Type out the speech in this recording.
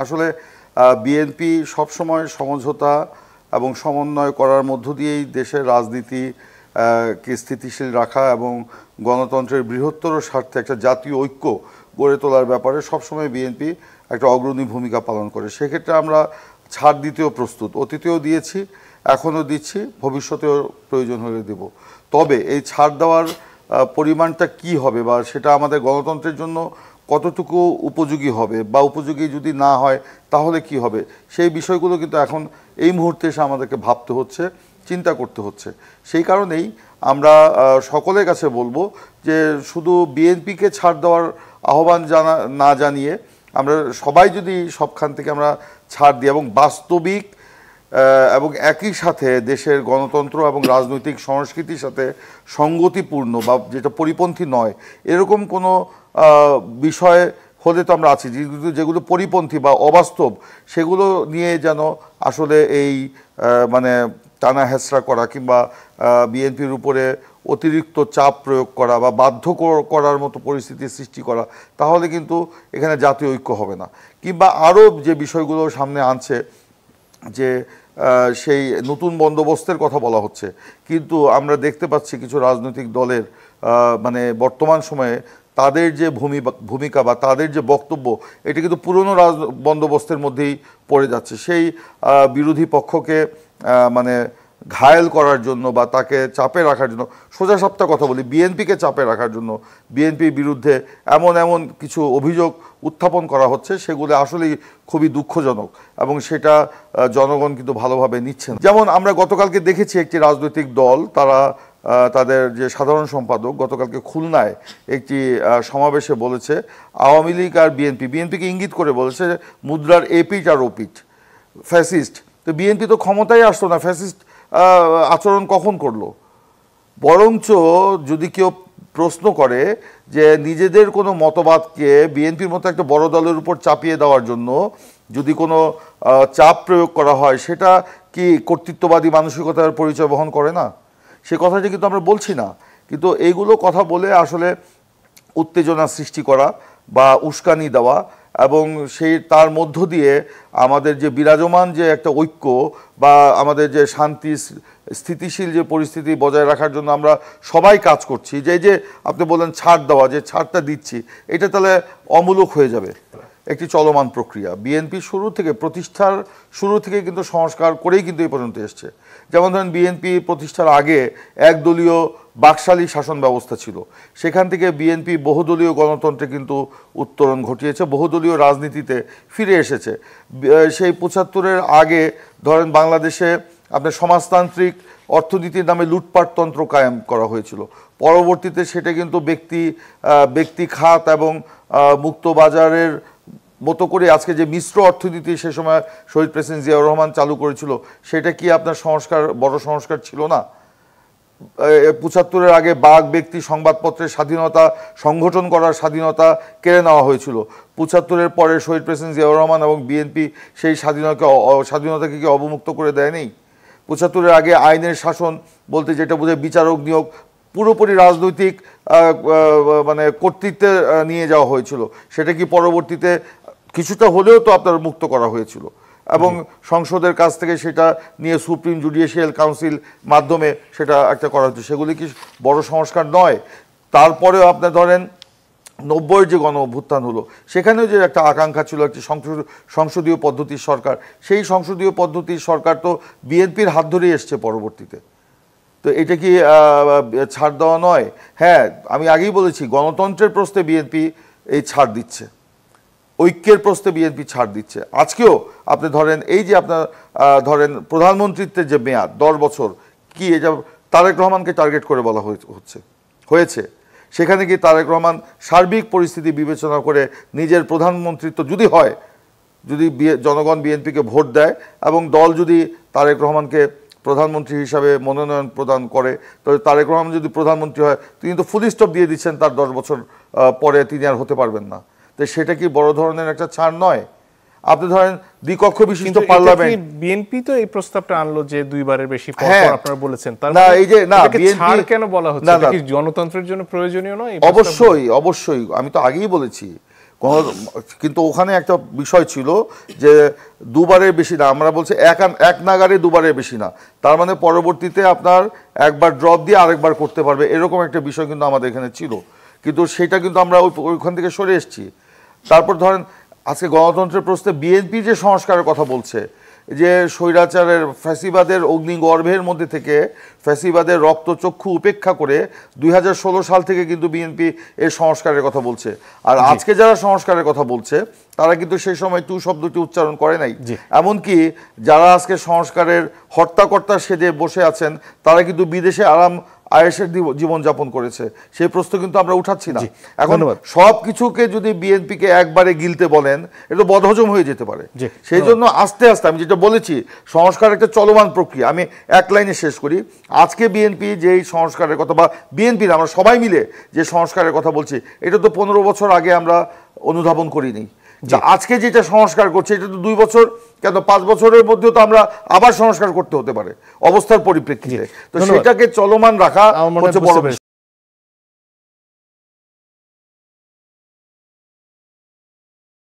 আসলে বিএনপি সবসময় সমঝোতা এবং সমন্বয় করার মধ্য দিয়েই দেশের রাজনীতি কে স্থিতিশীল রাখা এবং গণতন্ত্রের বৃহত্তর স্বার্থে একটা জাতীয় ঐক্য গড়ে তোলার ব্যাপারে সবসময় বিএনপি একটা অগ্রণী ভূমিকা পালন করে। সেক্ষেত্রে আমরা ছাড় দিতেও প্রস্তুত, অতীতেও দিয়েছি, এখনও দিচ্ছি, ভবিষ্যতেও প্রয়োজন হলে দেব। তবে এই ছাড় দেওয়ার পরিমাণটা কি হবে বা সেটা আমাদের গণতন্ত্রের জন্য কতটুকু উপযোগী হবে বা উপযোগী যদি না হয় তাহলে কি হবে, সেই বিষয়গুলো কিন্তু এখন এই মুহূর্তে এসে আমাদেরকে ভাবতে হচ্ছে, চিন্তা করতে হচ্ছে। সেই কারণেই আমরা সকলের কাছে বলবো যে শুধু বিএনপিকে ছাড় দেওয়ার আহ্বান না জানিয়ে আমরা সবাই যদি সবখান থেকে আমরা ছাড় দিই এবং বাস্তবিক এবং একই সাথে দেশের গণতন্ত্র এবং রাজনৈতিক সংস্কৃতির সাথে সঙ্গতিপূর্ণ বা যেটা পরিপন্থী নয় এরকম কোনো বিষয় হলে তো আমরা আছি, যেগুলো পরিপন্থী বা অবাস্তব সেগুলো নিয়ে যেন আসলে এই মানে টানা হেঁচড়া করা কিংবা বিএনপির উপরে অতিরিক্ত চাপ প্রয়োগ করা বা বাধ্য করার মতো পরিস্থিতি সৃষ্টি করা, তাহলে কিন্তু এখানে জাতীয় ঐক্য হবে না। কিংবা আরও যে বিষয়গুলো সামনে আনছে যে সেই নতুন বন্দোবস্তের কথা বলা হচ্ছে, কিন্তু আমরা দেখতে পাচ্ছি কিছু রাজনৈতিক দলের মানে বর্তমান সময়ে তাদের যে ভূমিকা বা তাদের যে বক্তব্য এটা কিন্তু পুরনো বন্দোবস্তের মধ্যেই পড়ে যাচ্ছে। সেই বিরোধী পক্ষকে মানে ঘায়েল করার জন্য বা তাকে চাপে রাখার জন্য, সোজা সাপটা কথা বলি, বিএনপিকে চাপে রাখার জন্য বিএনপির বিরুদ্ধে এমন কিছু অভিযোগ উত্থাপন করা হচ্ছে, সেগুলো আসলেই খুবই দুঃখজনক এবং সেটা জনগণ কিন্তু ভালোভাবে নিচ্ছে না। যেমন আমরা গতকালকে দেখেছি একটি রাজনৈতিক দল তারা তাদের যে সাধারণ সম্পাদক গতকালকে খুলনায় একটি সমাবেশে বলেছে আওয়ামী লীগ আর বিএনপিকে ইঙ্গিত করে বলেছে মুদ্রার এপিঠ আর ওপিঠ, ফ্যাসিস্ট। তো বিএনপি তো ক্ষমতায় আসতো না, ফ্যাসিস্ট আচরণ কখন করলো? বরঞ্চ যদি কেউ প্রশ্ন করে যে নিজেদের কোনো মতবাদকে বিএনপির মতো একটা বড় দলের উপর চাপিয়ে দেওয়ার জন্য যদি কোনো চাপ প্রয়োগ করা হয়, সেটা কি কর্তৃত্ববাদী মানসিকতার পরিচয় বহন করে না? সে কথাটি কিন্তু আমরা বলছি না, কিন্তু এইগুলো কথা বলে আসলে উত্তেজনা সৃষ্টি করা বা উস্কানি দেওয়া এবং সেই তার মধ্য দিয়ে আমাদের যে বিরাজমান যে একটা ঐক্য বা আমাদের যে শান্তি স্থিতিশীল যে পরিস্থিতি বজায় রাখার জন্য আমরা সবাই কাজ করছি, যে আপনি বলেন ছাড় দেওয়া, যে ছাড়টা দিচ্ছি এটা তাহলে অমূলক হয়ে যাবে। একটি চলমান প্রক্রিয়া। বিএনপি প্রতিষ্ঠার শুরু থেকে কিন্তু সংস্কার করেই কিন্তু এই পর্যন্ত এসছে। যেমন ধরেন বিএনপি প্রতিষ্ঠার আগে একদলীয় বাকশালী শাসন ব্যবস্থা ছিল, সেখান থেকে বিএনপি বহুদলীয় গণতন্ত্রে কিন্তু উত্তরণ ঘটিয়েছে, বহুদলীয় রাজনীতিতে ফিরে এসেছে। সেই ৭৫-এর আগে ধরেন বাংলাদেশে আপনার সমাজতান্ত্রিক অর্থনীতির নামে লুটপাটতন্ত্র কায়েম করা হয়েছিল। পরবর্তীতে সেটা কিন্তু ব্যক্তি খাত এবং মুক্ত বাজারের মতো করে আজকে যে মিশ্র অর্থনীতি সে সময় শহীদ প্রেসিডেন্ট জিয়াউর রহমান চালু করেছিল, সেটা কি আপনার বড় সংস্কার ছিল না? ৭৫-এর আগে বাক ব্যক্তি সংবাদপত্রের স্বাধীনতা, সংগঠন করার স্বাধীনতা কেড়ে নেওয়া হয়েছিল। ৭৫-এর পরে শহীদ প্রেসিডেন্ট জিয়াউর রহমান এবং বিএনপি সেই স্বাধীনতাকে কি অবমুক্ত করে দেয়নি? ৭৫-এর আগে আইনের শাসন বলতে যেটা বোঝায় বিচারক নিয়োগ পুরোপুরি রাজনৈতিক মানে কর্তৃত্বে নিয়ে যাওয়া হয়েছিল, সেটা কি পরবর্তীতে কিছুটা হলেও তো আপনার মুক্ত করা হয়েছিল এবং সংসদের কাছ থেকে সেটা নিয়ে সুপ্রিম জুডিশিয়াল কাউন্সিল মাধ্যমে সেটা একটা করা হয়েছে। সেগুলি কি বড় সংস্কার নয়? তারপরেও আপনার ধরেন ৯০-এর যে গণ অভ্যুত্থান হলো, সেখানেও যে একটা আকাঙ্ক্ষা ছিল একটি সংসদীয় পদ্ধতির সরকার, সেই সংসদীয় পদ্ধতির সরকার তো বিএনপির হাত ধরেই এসছে পরবর্তীতে। তো এটা কি ছাড় দেওয়া নয়? হ্যাঁ, আমি আগেই বলেছি গণতন্ত্রের প্রশ্নে বিএনপি এই ছাড় দিচ্ছে, ঐক্যের প্রশ্নে বিএনপি ছাড় দিচ্ছে। আজকেও আপনি ধরেন এই যে আপনার ধরেন প্রধানমন্ত্রীত্বের যে মেয়াদ ১০ বছর, কি এটা তারেক রহমানকে টার্গেট করে বলা হয়েছে। সেখানে কি তারেক রহমান সার্বিক পরিস্থিতি বিবেচনা করে নিজের প্রধানমন্ত্রিত্ব যদি হয়, যদি জনগণ বিএনপিকে ভোট দেয় এবং দল যদি তারেক রহমানকে প্রধানমন্ত্রী হিসাবে মনোনয়ন প্রদান করে, তবে তারেক রহমান যদি প্রধানমন্ত্রী হয় তিনি তো ফুল স্টপ দিয়ে দিচ্ছেন, তার ১০ বছর পরে তিনি আর হতে পারবেন না। তো সেটা কি বড় ধরনের একটা ছাড় নয়? আপনি ধরেন দ্বিকক্ষ বিশিষ্ট পার্লামেন্ট, বিএনপি তো এই প্রস্তাবটা আনলো যে ২ বারের বেশি পর আপনারা বলেছেন, তার না এই যে না বিএনপি কেন বলা হচ্ছে এটা কি গণতন্ত্রের জন্য প্রয়োজনীয় নয়? অবশ্যই আমি তো আগেই বলেছি কিন্তু ওখানে একটা বিষয় ছিল যে দুবারের বেশি না, আমরা বলছি এক নাগারে দুবারের বেশি না, তার মানে পরবর্তীতে আপনার একবার ড্রপ দিয়ে আরেকবার করতে পারবে, এরকম একটা বিষয় কিন্তু আমাদের এখানে ছিল। কিন্তু সেটা কিন্তু আমরা ওইখান থেকে সরে এসেছি। তারপর ধরেন আজকে গণতন্ত্রের প্রশ্নে বিএনপি যে সংস্কারের কথা বলছে, যে স্বৈরাচারের ফ্যাসিবাদের অগ্নিগর্ভের মধ্যে থেকে ফ্যাসিবাদের রক্তচক্ষু উপেক্ষা করে 2016 সাল থেকে কিন্তু বিএনপি এই সংস্কারের কথা বলছে। আর আজকে যারা সংস্কারের কথা বলছে তারা কিন্তু সেই সময় টু শব্দটি উচ্চারণ করে নাই। এমনকি যারা আজকে সংস্কারের হর্তাকর্তা সেজে বসে আছেন তারা কিন্তু বিদেশে আয়েশের জীবনযাপন করেছে, সেই প্রশ্ন কিন্তু আমরা উঠাচ্ছি না। এখন সব কিছুকে যদি বিএনপিকে একবারে গিলতে বলেন এটা বদহজম হয়ে যেতে পারে। সেই জন্য আস্তে আস্তে আমি যেটা বলেছি সংস্কার একটা চলমান প্রক্রিয়া, আমি এক লাইনে শেষ করি। আজকে বিএনপি যেই সংস্কারের কথা বা বিএনপির আমরা সবাই মিলে যে সংস্কারের কথা বলছি এটা তো 15 বছর আগে আমরা অনুধাবন করিনি। আজকে যেটা সংস্কার করছে এটা তো 2 বছর কেন 5 বছরের মধ্যেও তো আমরা আবার সংস্কার করতে হতে পারে অবস্থার পরিপ্রেক্ষিতে। তো সেটাকে চলমান রাখা হচ্ছে বড় বিষয়।